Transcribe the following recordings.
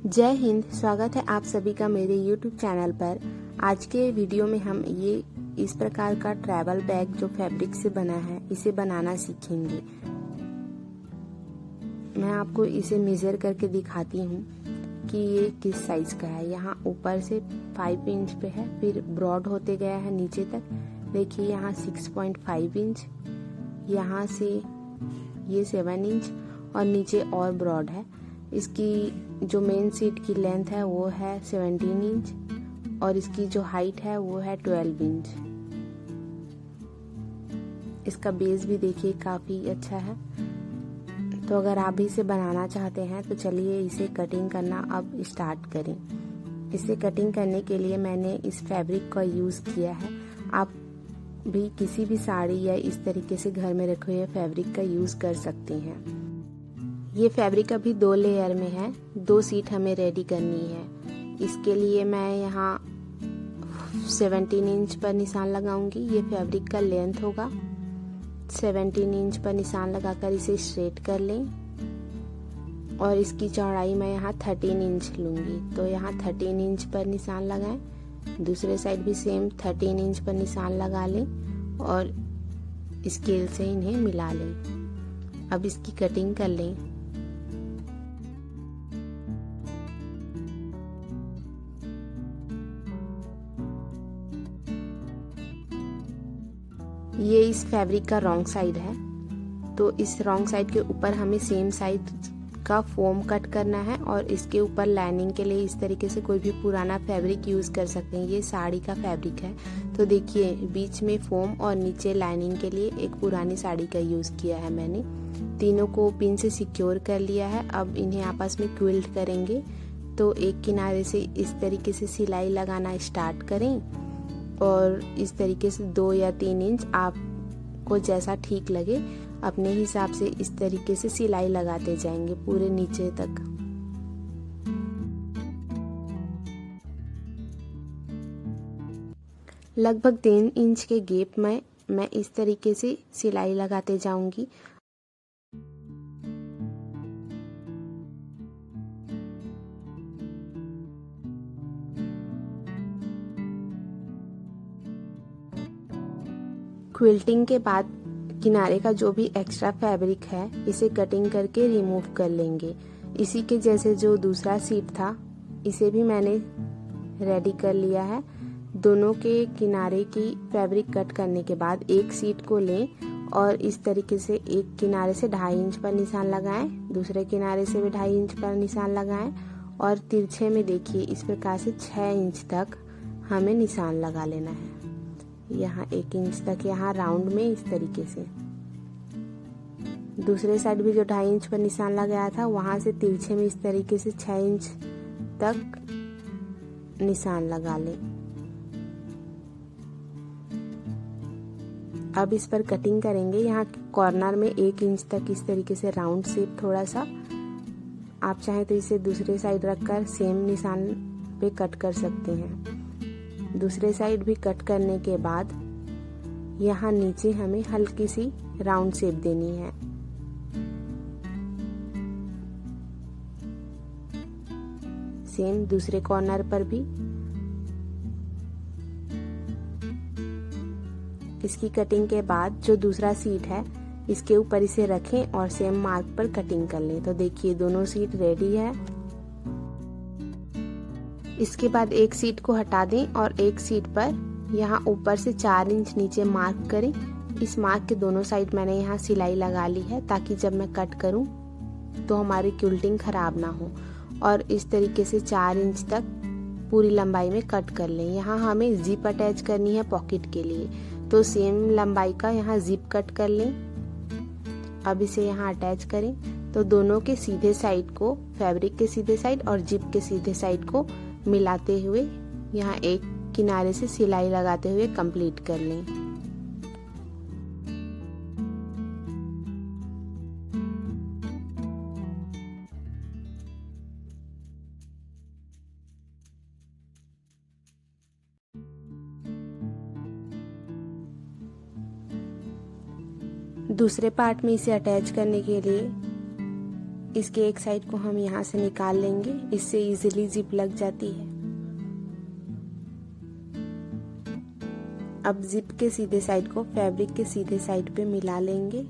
जय हिंद। स्वागत है आप सभी का मेरे YouTube चैनल पर। आज के वीडियो में हम इस प्रकार का ट्रैवल बैग जो फैब्रिक से बना है इसे बनाना सीखेंगे। मैं आपको इसे मेजर करके दिखाती हूँ कि ये किस साइज का है। यहाँ ऊपर से 5 इंच पे है, फिर ब्रॉड होते गया है नीचे तक। देखिए यहाँ 6.5 इंच, यहाँ से ये 7 इंच और नीचे और ब्रॉड है। इसकी जो मेन सीट की लेंथ है वो है 17 इंच और इसकी जो हाइट है वो है 12 इंच। इसका बेस भी देखिए काफ़ी अच्छा है। तो अगर आप भी इसे बनाना चाहते हैं तो चलिए इसे कटिंग करना अब स्टार्ट करें। इसे कटिंग करने के लिए मैंने इस फैब्रिक का यूज़ किया है। आप भी किसी भी साड़ी या इस तरीके से घर में रखे हुए फैब्रिक का यूज़ कर सकती हैं। ये फैब्रिक अभी 2 लेयर में है। 2 सीट हमें रेडी करनी है। इसके लिए मैं यहाँ 17 इंच पर निशान लगाऊंगी। ये फैब्रिक का लेंथ होगा। 17 इंच पर निशान लगाकर इसे स्ट्रेट कर लें और इसकी चौड़ाई मैं यहाँ 13 इंच लूँगी। तो यहाँ 13 इंच पर निशान लगाएं। दूसरे साइड भी सेम 13 इंच पर निशान लगा लें और स्केल से इन्हें मिला लें। अब इसकी कटिंग कर लें। ये इस फैब्रिक का रॉन्ग साइड है, तो इस रॉन्ग साइड के ऊपर हमें सेम साइड का फोम कट करना है और इसके ऊपर लाइनिंग के लिए इस तरीके से कोई भी पुराना फैब्रिक यूज़ कर सकते हैं। ये साड़ी का फैब्रिक है, तो देखिए बीच में फोम और नीचे लाइनिंग के लिए एक पुरानी साड़ी का यूज़ किया है मैंने। तीनों को पिन से सिक्योर कर लिया है। अब इन्हें आपस में क्विल्ट करेंगे। तो एक किनारे से इस तरीके से सिलाई लगाना स्टार्ट करें और इस तरीके से 2 या 3 इंच आपको जैसा ठीक लगे अपने हिसाब से इस तरीके से सिलाई लगाते जाएंगे पूरे नीचे तक। लगभग 3 इंच के गैप में मैं इस तरीके से सिलाई लगाते जाऊंगी। क्विल्टिंग के बाद किनारे का जो भी एक्स्ट्रा फैब्रिक है इसे कटिंग करके रिमूव कर लेंगे। इसी के जैसे जो दूसरा सीट था इसे भी मैंने रेडी कर लिया है। दोनों के किनारे की फैब्रिक कट करने के बाद एक सीट को लें और इस तरीके से एक किनारे से 2.5 इंच पर निशान लगाएं, दूसरे किनारे से भी 2.5 इंच पर निशान लगाएं और तिरछे में देखिए इस प्रकार से 6 इंच तक हमें निशान लगा लेना है। यहाँ 1 इंच तक यहाँ राउंड में इस तरीके से। दूसरे साइड भी जो 2.5 इंच पर निशान लगाया था वहां से तिरछे में इस तरीके से 6 इंच तक निशान लगा लें। अब इस पर कटिंग करेंगे। यहाँ कॉर्नर में 1 इंच तक इस तरीके से राउंड शेप थोड़ा सा। आप चाहें तो इसे दूसरे साइड रखकर सेम निशान पे कट कर सकते हैं। दूसरे साइड भी कट करने के बाद यहाँ नीचे हमें हल्की सी राउंड शेप देनी है। सेम दूसरे कॉर्नर पर भी। इसकी कटिंग के बाद जो दूसरा सीट है इसके ऊपर इसे रखें और सेम मार्क पर कटिंग कर लें। तो देखिए दोनों सीट रेडी है। इसके बाद एक सीट को हटा दें और एक सीट पर यहाँ ऊपर से 4 इंच नीचे मार्क करें। इस मार्क के दोनों साइड मैंने यहाँ सिलाई लगा ली है ताकि जब मैं कट करूँ तो हमारी क्विल्टिंग खराब ना हो। और इस तरीके से 4 इंच तक पूरी लंबाई में कट कर लें। यहाँ हमें जिप अटैच करनी है पॉकेट के लिए, तो सेम लंबाई का यहाँ जिप कट कर लें। अब इसे यहाँ अटैच करें तो दोनों के सीधे साइड को, फैब्रिक के सीधे साइड और जिप के सीधे साइड को मिलाते हुए यहाँ एक किनारे से सिलाई लगाते हुए कंप्लीट कर लें। दूसरे पार्ट में इसे अटैच करने के लिए इसके एक साइड को हम यहाँ से निकाल लेंगे, इससे इजीली जिप लग जाती है। अब जिप के सीधे साइड को फैब्रिक के सीधे साइड पे मिला लेंगे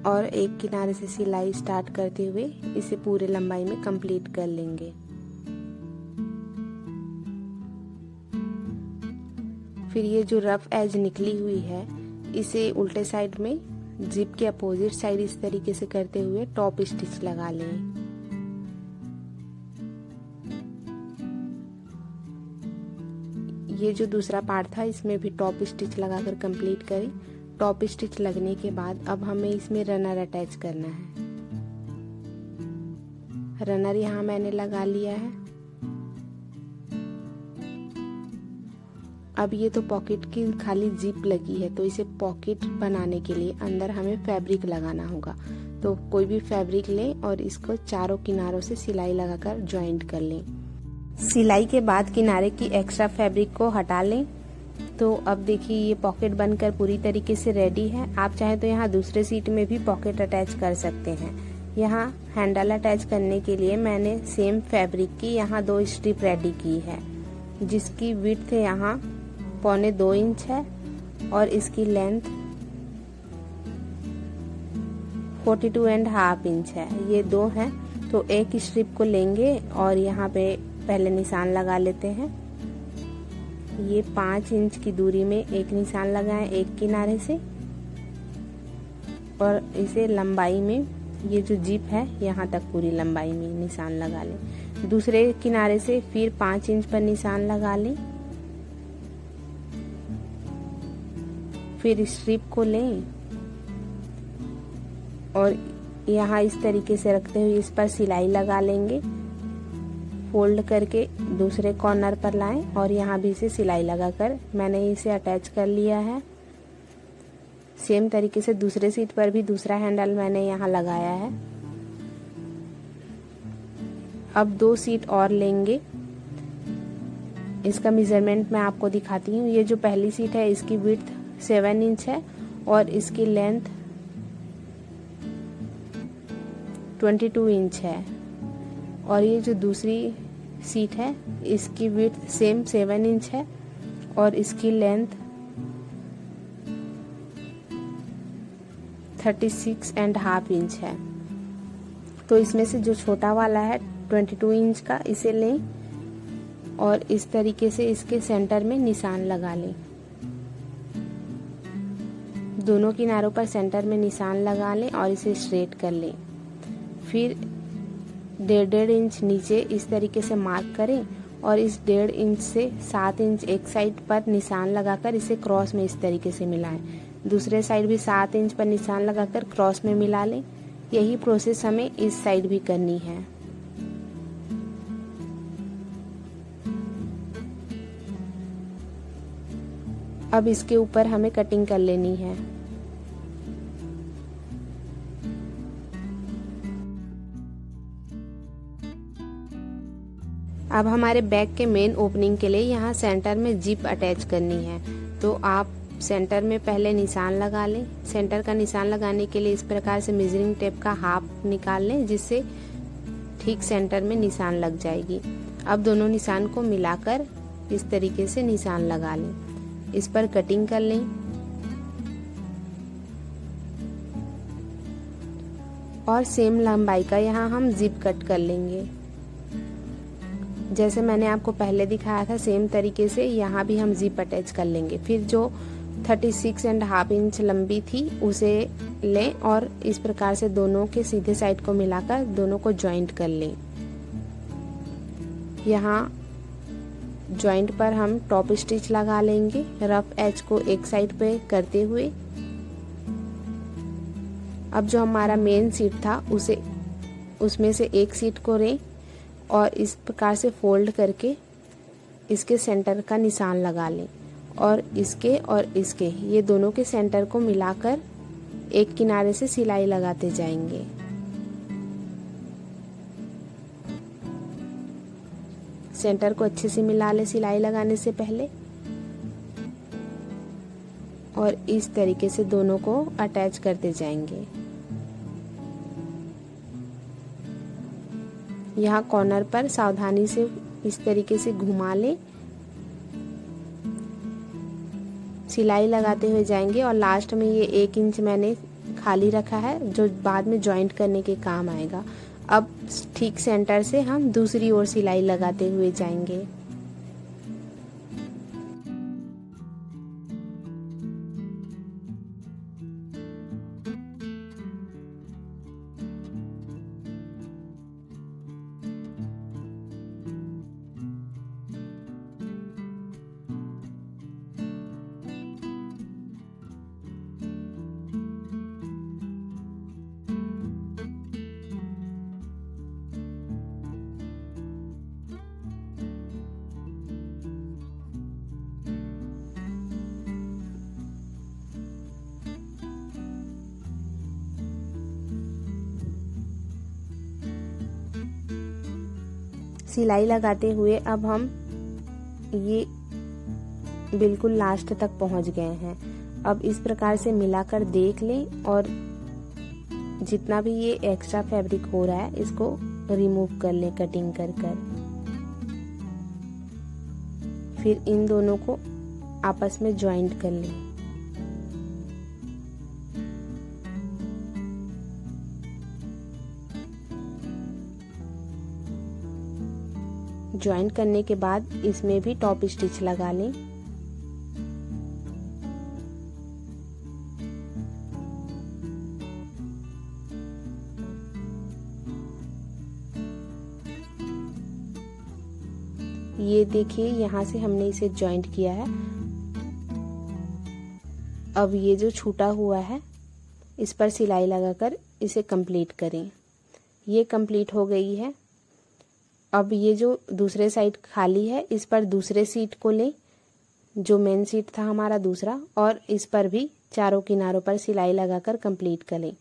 और एक किनारे से सिलाई स्टार्ट करते हुए इसे पूरे लंबाई में कंप्लीट कर लेंगे। फिर ये जो रफ एज निकली हुई है इसे उल्टे साइड में जिप के अपोजिट साइड इस तरीके से करते हुए टॉप स्टिच लगा लें। ये जो दूसरा पार्ट था इसमें भी टॉप स्टिच लगाकर कंप्लीट करें। टॉप स्टिच लगने के बाद अब हमें इसमें रनर अटैच करना है। रनर यहाँ मैंने लगा लिया है। अब ये तो पॉकेट की खाली जिप लगी है, तो इसे पॉकेट बनाने के लिए अंदर हमें फैब्रिक लगाना होगा। तो कोई भी फैब्रिक लें और इसको चारों किनारों से सिलाई लगाकर ज्वाइंट कर लें। सिलाई के बाद किनारे की एक्स्ट्रा फैब्रिक को हटा लें। तो अब देखिए ये पॉकेट बनकर पूरी तरीके से रेडी है। आप चाहें तो यहाँ दूसरे सीट में भी पॉकेट अटैच कर सकते हैं। यहाँ हैंडल अटैच करने के लिए मैंने सेम फैब्रिक की यहाँ 2 स्ट्रिप रेडी की है, जिसकी विड्थ यहाँ 1.25 इंच है और इसकी लेंथ 42.5 इंच है। ये 2 हैं, तो एक स्ट्रिप को लेंगे और यहाँ पे पहले निशान लगा लेते हैं। ये 5 इंच की दूरी में एक निशान लगाएं एक किनारे से और इसे लंबाई में ये जो जिप है यहाँ तक पूरी लंबाई में निशान लगा लें। दूसरे किनारे से फिर 5 इंच पर निशान लगा लें। फिर स्ट्रिप को लें और यहाँ इस तरीके से रखते हुए इस पर सिलाई लगा लेंगे। फोल्ड करके दूसरे कॉर्नर पर लाएं और यहाँ भी इसे सिलाई लगाकर मैंने इसे अटैच कर लिया है। सेम तरीके से दूसरे सीट पर भी दूसरा हैंडल मैंने यहाँ लगाया है। अब 2 सीट और लेंगे। इसका मेजरमेंट मैं आपको दिखाती हूँ। ये जो पहली सीट है इसकी विड्थ 7 इंच है और इसकी लेंथ 22 इंच है। और ये जो दूसरी सीट है इसकी विड्थ सेम 7 इंच है और इसकी लेंथ 36.5 इंच है। तो इसमें से जो छोटा वाला है 22 इंच का, इसे लें और इस तरीके से इसके सेंटर में निशान लगा लें। दोनों किनारों पर सेंटर में निशान लगा लें और इसे स्ट्रेट कर लें। फिर 1.5 इंच नीचे इस तरीके से मार्क करें और इस 1.5 इंच से 7 इंच एक साइड पर निशान लगाकर इसे क्रॉस में इस तरीके से मिलाएं। दूसरे साइड भी 7 इंच पर निशान लगाकर क्रॉस में मिला लें। यही प्रोसेस हमें इस साइड भी करनी है। अब इसके ऊपर हमें कटिंग कर लेनी है। अब हमारे बैक के मेन ओपनिंग के लिए यहाँ सेंटर में जिप अटैच करनी है। तो आप सेंटर में पहले निशान लगा लें। सेंटर का निशान लगाने के लिए इस प्रकार से मेजरिंग टेप का हाफ निकाल लें, जिससे ठीक सेंटर में निशान लग जाएगी। अब दोनों निशान को मिलाकर इस तरीके से निशान लगा लें। इस पर कटिंग कर लें और सेम लंबाई का यहाँ हम जिप कट कर लेंगे। जैसे मैंने आपको पहले दिखाया था सेम तरीके से यहाँ भी हम जिप अटैच कर लेंगे। फिर जो 36.5 इंच लंबी थी उसे लें और इस प्रकार से दोनों के सीधे साइड को मिलाकर दोनों को जॉइंट कर लें। यहाँ जॉइंट पर हम टॉप स्टिच लगा लेंगे, रफ एज को एक साइड पे करते हुए। अब जो हमारा मेन सीट था उसमें से एक सीट को लें और इस प्रकार से फोल्ड करके इसके सेंटर का निशान लगा लें और इसके ये दोनों के सेंटर को मिलाकर एक किनारे से सिलाई लगाते जाएंगे। सेंटर को अच्छे से मिला लें सिलाई लगाने से पहले और इस तरीके से दोनों को अटैच करते जाएंगे। यहाँ कॉर्नर पर सावधानी से इस तरीके से घुमा लें, सिलाई लगाते हुए जाएंगे और लास्ट में ये 1 इंच मैंने खाली रखा है जो बाद में जॉइंट करने के काम आएगा। अब ठीक सेंटर से हम दूसरी ओर सिलाई लगाते हुए जाएंगे। सिलाई लगाते हुए अब हम ये बिल्कुल लास्ट तक पहुंच गए हैं। अब इस प्रकार से मिलाकर देख लें और जितना भी ये एक्स्ट्रा फैब्रिक हो रहा है इसको रिमूव कर लें कटिंग कर कर। फिर इन दोनों को आपस में जॉइंट कर लें। ज्वाइन करने के बाद इसमें भी टॉप स्टिच लगा लें। ये देखिए यहाँ से हमने इसे जॉइंट किया है। अब ये जो छूटा हुआ है इस पर सिलाई लगाकर इसे कंप्लीट करें। ये कंप्लीट हो गई है। अब ये जो दूसरे साइड खाली है इस पर दूसरे सीट को लें जो मेन सीट था हमारा दूसरा, और इस पर भी चारों किनारों पर सिलाई लगाकर कंप्लीट करें।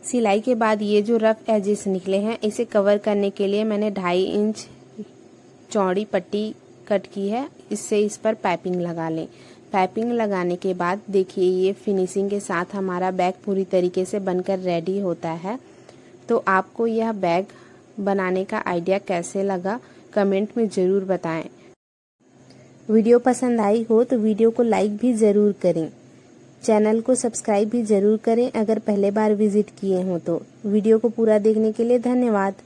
सिलाई के बाद ये जो रफ एजेस निकले हैं इसे कवर करने के लिए मैंने 2.5 इंच चौड़ी पट्टी कट की है। इससे इस पर पाइपिंग लगा लें। पाइपिंग लगाने के बाद देखिए ये फिनिशिंग के साथ हमारा बैग पूरी तरीके से बनकर रेडी होता है। तो आपको यह बैग बनाने का आइडिया कैसे लगा कमेंट में ज़रूर बताएं। वीडियो पसंद आई हो तो वीडियो को लाइक भी ज़रूर करें। चैनल को सब्सक्राइब भी ज़रूर करें अगर पहले बार विजिट किए हों तो। वीडियो को पूरा देखने के लिए धन्यवाद।